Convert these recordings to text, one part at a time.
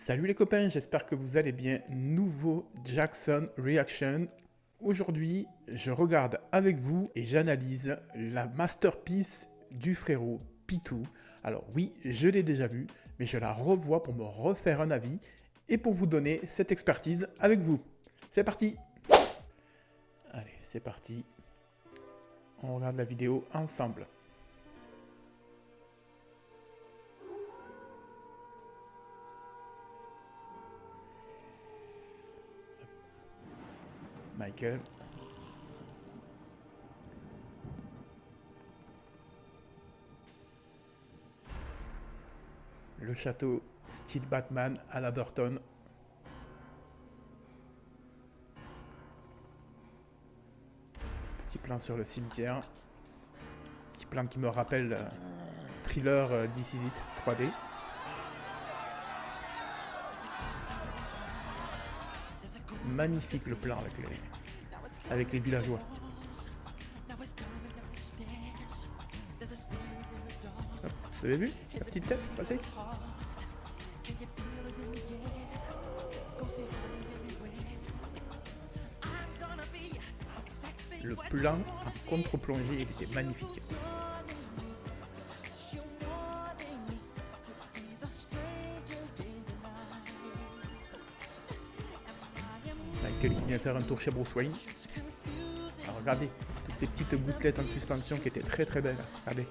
Salut les copains, j'espère que vous allez bien. Nouveau Jackson Reaction. Aujourd'hui, je regarde avec vous et j'analyse la masterpiece du frérot Pitou. Alors oui, je l'ai déjà vue, mais je la revois pour me refaire un avis et pour vous donner cette expertise avec vous. C'est parti! Allez, c'est parti. On regarde la vidéo ensemble. Michael. Le château style Batman à la Burton. Petit plan sur le cimetière. Petit plan qui me rappelle Thriller This Is It 3D. Magnifique le plan avec les villageois. Hop, vous avez vu la petite tête passer? Le plan en contre-plongée, il était magnifique. Michael qui vient faire un tour chez Bruce Wayne. Alors regardez, toutes ces petites gouttelettes en suspension qui étaient très très belles. Regardez.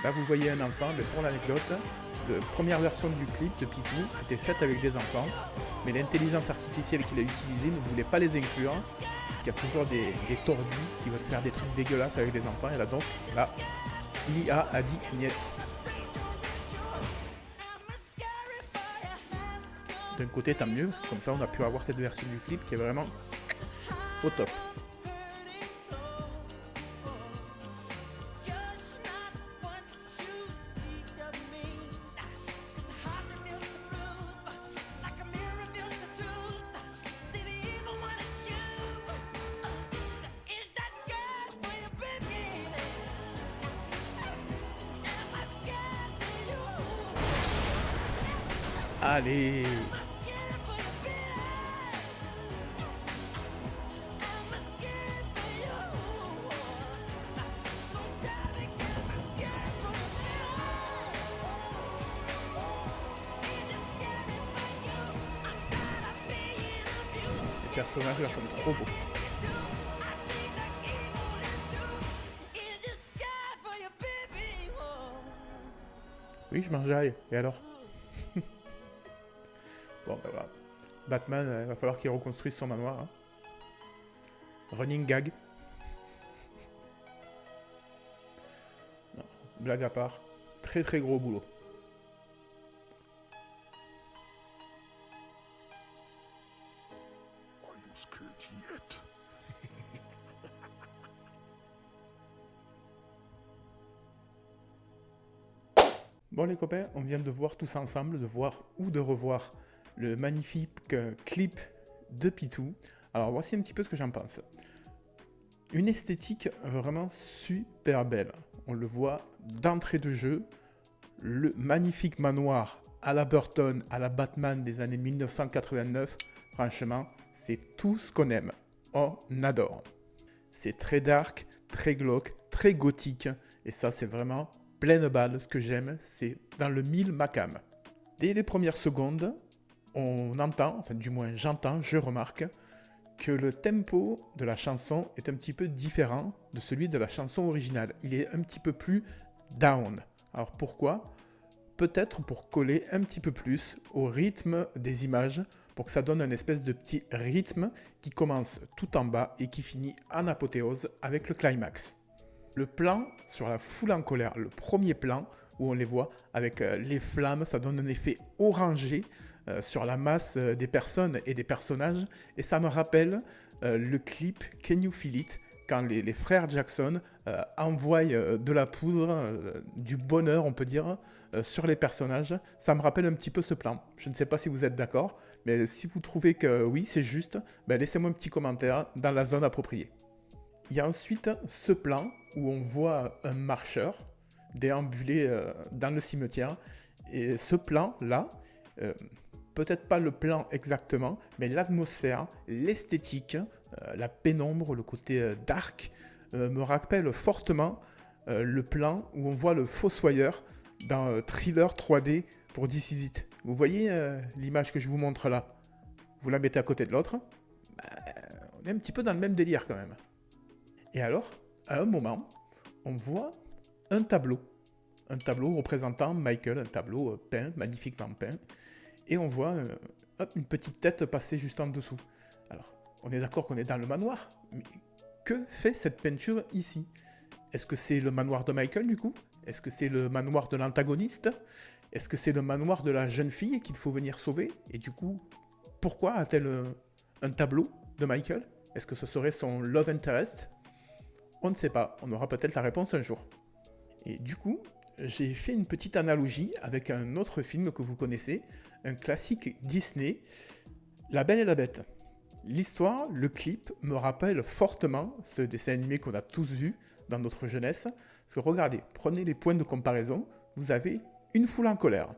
Là vous voyez un enfant, mais pour l'anecdote, la première version du clip de Pitou était faite avec des enfants, mais l'intelligence artificielle qu'il a utilisée ne voulait pas les inclure, parce qu'il y a toujours des tordus qui veulent faire des trucs dégueulasses avec des enfants, et là donc, là, l'IA a dit niet. D'un côté tant mieux, parce que comme ça on a pu avoir cette version du clip qui est vraiment au top. Allez! Les personnages là sont trop beaux. Oui, je mangeaille. Et alors? Bon, ben voilà. Batman, il va falloir qu'il reconstruise son manoir. Hein. Running gag. Non, blague à part. Très très gros boulot. Bon les copains, on vient de voir tous ensemble, de voir ou de revoir le magnifique clip de Pitou. Alors voici un petit peu ce que j'en pense. Une esthétique vraiment super belle. On le voit d'entrée de jeu, le magnifique manoir à la Burton, à la Batman des années 1989. Franchement, c'est tout ce qu'on aime. On adore. C'est très dark, très glauque, très gothique. Et ça, c'est vraiment pleine balle. Ce que j'aime, c'est dans le mille Macam. Dès les premières secondes, on entend, enfin du moins j'entends, je remarque, que le tempo de la chanson est un petit peu différent de celui de la chanson originale. Il est un petit peu plus down. Alors pourquoi? Peut-être pour coller un petit peu plus au rythme des images, pour que ça donne un espèce de petit rythme qui commence tout en bas et qui finit en apothéose avec le climax. Le plan sur la foule en colère, le premier plan, où on les voit avec les flammes, ça donne un effet orangé sur la masse des personnes et des personnages, et ça me rappelle le clip Can You Feel It, quand les frères Jackson envoient de la poudre, du bonheur on peut dire, sur les personnages. Ça me rappelle un petit peu ce plan. Je ne sais pas si vous êtes d'accord, mais si vous trouvez que oui c'est juste, ben laissez-moi un petit commentaire dans la zone appropriée. Il y a ensuite ce plan où on voit un marcheur déambuler dans le cimetière, et ce plan-là, peut-être pas le plan exactement, mais l'atmosphère, l'esthétique, la pénombre, le côté dark, me rappelle fortement le plan où on voit le Fossoyeur dans Thriller 3D pour This Is It. Vous voyez l'image que je vous montre là? Vous la mettez à côté de l'autre, on est un petit peu dans le même délire quand même. Et alors, à un moment, on voit un tableau représentant Michael, un tableau peint, magnifiquement peint, et on voit une petite tête passer juste en dessous. Alors, on est d'accord qu'on est dans le manoir, mais que fait cette peinture ici? Est-ce que c'est le manoir de Michael du coup? Est-ce que c'est le manoir de l'antagoniste? Est-ce que c'est le manoir de la jeune fille qu'il faut venir sauver? Et du coup, pourquoi a-t-elle un tableau de Michael? Est-ce que ce serait son love interest? On ne sait pas, on aura peut-être la réponse un jour. Et du coup, j'ai fait une petite analogie avec un autre film que vous connaissez, un classique Disney, La Belle et la Bête. L'histoire, le clip, me rappelle fortement ce dessin animé qu'on a tous vu dans notre jeunesse. Parce que regardez, prenez les points de comparaison, vous avez une foule en colère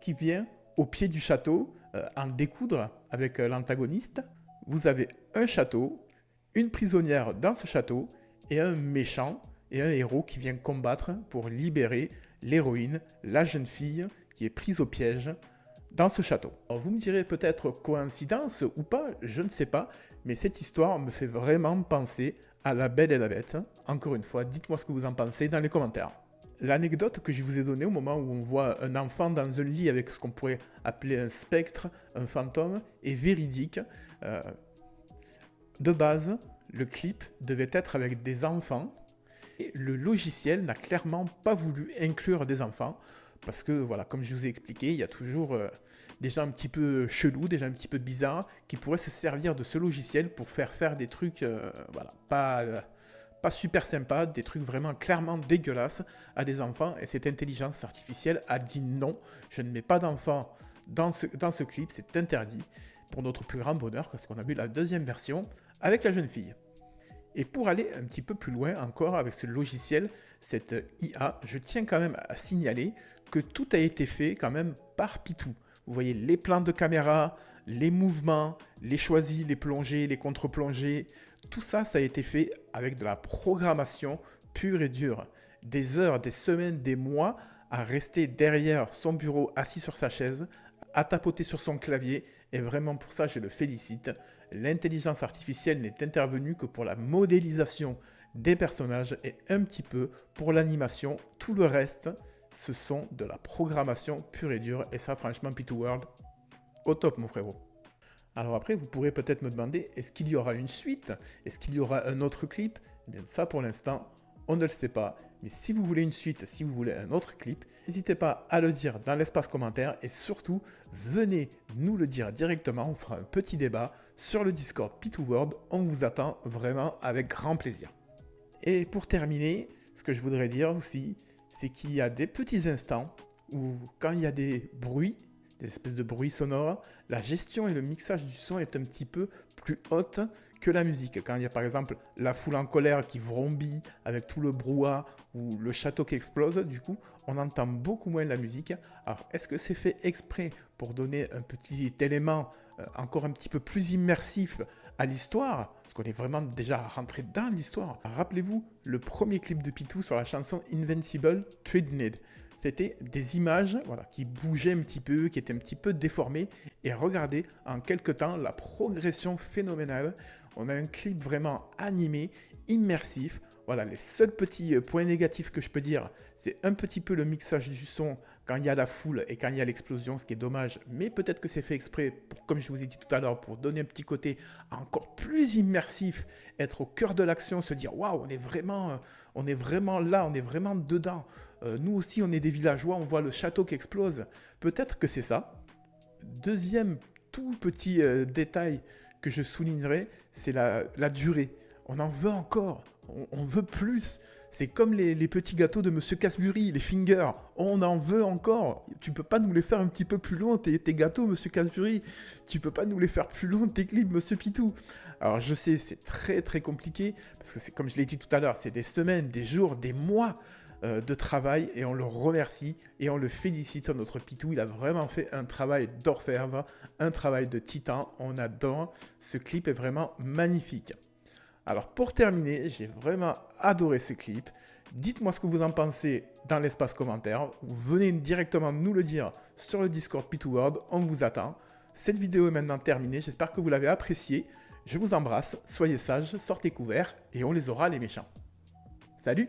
qui vient au pied du château en découdre avec l'antagoniste. Vous avez un château, une prisonnière dans ce château, et un méchant et un héros qui vient combattre pour libérer l'héroïne, la jeune fille qui est prise au piège dans ce château. Alors vous me direz peut-être coïncidence ou pas, je ne sais pas, mais cette histoire me fait vraiment penser à La Belle et la Bête. Encore une fois, dites-moi ce que vous en pensez dans les commentaires. L'anecdote que je vous ai donnée au moment où on voit un enfant dans un lit avec ce qu'on pourrait appeler un spectre, un fantôme, est véridique. De base, le clip devait être avec des enfants, et le logiciel n'a clairement pas voulu inclure des enfants, parce que, voilà, comme je vous ai expliqué, il y a toujours des gens un petit peu chelous, des gens un petit peu bizarres, qui pourraient se servir de ce logiciel pour faire des trucs, voilà, pas super sympas, des trucs vraiment clairement dégueulasses à des enfants, et cette intelligence artificielle a dit non, je ne mets pas d'enfants dans ce clip, c'est interdit, pour notre plus grand bonheur, parce qu'on a vu la deuxième version avec la jeune fille. Et pour aller un petit peu plus loin encore avec ce logiciel, cette IA, je tiens quand même à signaler que tout a été fait quand même par Pitou. Vous voyez les plans de caméra, les mouvements, les choisis, les plongées, les contre-plongées, tout ça, ça a été fait avec de la programmation pure et dure. Des heures, des semaines, des mois à rester derrière son bureau, assis sur sa chaise, à tapoter sur son clavier, et vraiment pour ça je le félicite. L'intelligence artificielle n'est intervenue que pour la modélisation des personnages et un petit peu pour l'animation. Tout le reste, ce sont de la programmation pure et dure, et ça franchement Pitou World, au top mon frérot. Alors après, vous pourrez peut-être me demander, est-ce qu'il y aura une suite? Est-ce qu'il y aura un autre clip? Eh bien ça pour l'instant, on ne le sait pas. Mais si vous voulez une suite, si vous voulez un autre clip, n'hésitez pas à le dire dans l'espace commentaire, et surtout, venez nous le dire directement, on fera un petit débat sur le Discord Pitou World, on vous attend vraiment avec grand plaisir. Et pour terminer, ce que je voudrais dire aussi, c'est qu'il y a des petits instants où quand il y a des bruits, des espèces de bruits sonores, la gestion et le mixage du son est un petit peu plus haute que la musique. Quand il y a par exemple la foule en colère qui vrombit avec tout le brouhaha ou le château qui explose, du coup, on entend beaucoup moins la musique. Alors, est-ce que c'est fait exprès pour donner un petit élément encore un petit peu plus immersif à l'histoire, parce qu'on est vraiment déjà rentré dans l'histoire? Rappelez-vous le premier clip de Pitou sur la chanson Invincible Threadneedle. C'était des images voilà, qui bougeaient un petit peu, qui étaient un petit peu déformées. Et regardez, en quelques temps, la progression phénoménale. On a un clip vraiment animé, immersif. Voilà, les seuls petits points négatifs que je peux dire, c'est un petit peu le mixage du son quand il y a la foule et quand il y a l'explosion, ce qui est dommage. Mais peut-être que c'est fait exprès, comme je vous ai dit tout à l'heure, pour donner un petit côté encore plus immersif, être au cœur de l'action, se dire waouh, on est vraiment là, on est vraiment dedans. Nous aussi, on est des villageois, on voit le château qui explose. Peut-être que c'est ça. Deuxième tout petit détail que je soulignerai, c'est la durée. On en veut encore, on veut plus. C'est comme les petits gâteaux de Monsieur Casbury, les fingers. On en veut encore. Tu peux pas nous les faire un petit peu plus longs, tes gâteaux, Monsieur Casbury. Tu peux pas nous les faire plus longs, tes clips, Monsieur Pitou. Alors je sais, c'est très très compliqué, parce que c'est comme je l'ai dit tout à l'heure, c'est des semaines, des jours, des mois de travail, et on le remercie et on le félicite, notre Pitou. Il a vraiment fait un travail d'orfèvre, un travail de titan. On adore. Ce clip est vraiment magnifique. Alors pour terminer, j'ai vraiment adoré ce clip. Dites-moi ce que vous en pensez dans l'espace commentaire. Vous venez directement nous le dire sur le Discord Pitou World. On vous attend. Cette vidéo est maintenant terminée. J'espère que vous l'avez appréciée. Je vous embrasse. Soyez sages, sortez couverts et on les aura les méchants. Salut!